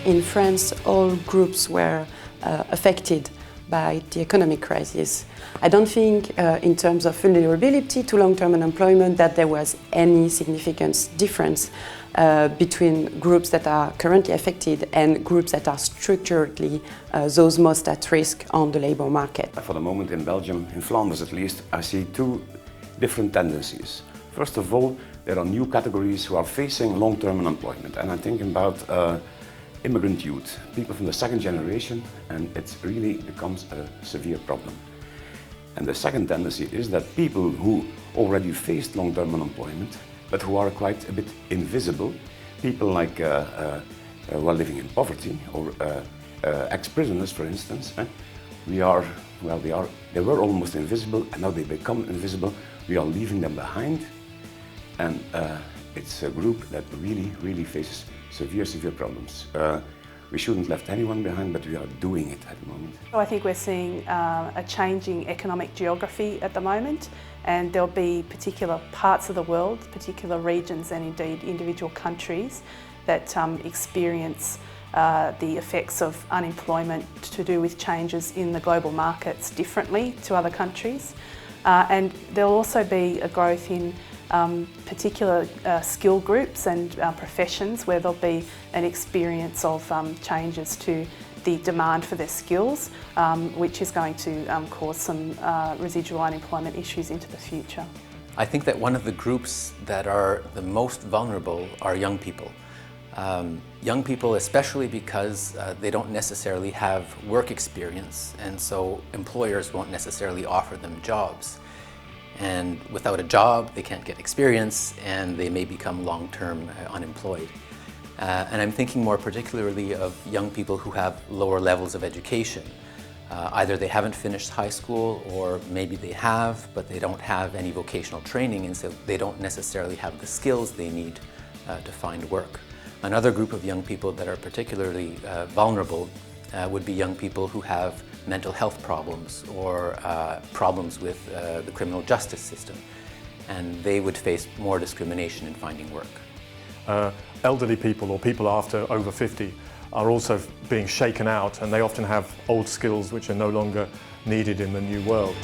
in France all groups were affected by the economic crisis. I don't think in terms of vulnerability to long-term unemployment that there was any significant difference between groups that are currently affected and groups that are structurally those most at risk on the labour market. For the moment in Belgium, in Flanders at least, I see two different tendencies. First of all, there are new categories who are facing long-term unemployment, and I'm thinking about immigrant youth, people from the second generation, and it really becomes a severe problem. And the second tendency is that people who already faced long-term unemployment, but who are quite a bit invisible, people like who are living in poverty, or ex-prisoners, for instance, they were almost invisible, and now they become invisible. We are leaving them behind, and it's a group that really faces severe problems. We shouldn't have left anyone behind, but we are doing it at the moment. I think we're seeing a changing economic geography at the moment, and there'll be particular parts of the world, particular regions and indeed individual countries that experience the effects of unemployment to do with changes in the global markets differently to other countries. And there'll also be a growth in particular skill groups and professions where there'll be an experience of changes to the demand for their skills, which is going to cause some residual unemployment issues into the future. I think that one of the groups that are the most vulnerable are young people. Young people, especially because they don't necessarily have work experience, and so employers won't necessarily offer them jobs. And without a job, they can't get experience, and they may become long-term unemployed. And I'm thinking more particularly of young people who have lower levels of education. Either they haven't finished high school, or maybe they have, but they don't have any vocational training, and so they don't necessarily have the skills they need to find work. Another group of young people that are particularly vulnerable would be young people who have mental health problems or problems with the criminal justice system, and they would face more discrimination in finding work. Elderly people or people after over 50 are also being shaken out, and they often have old skills which are no longer needed in the new world.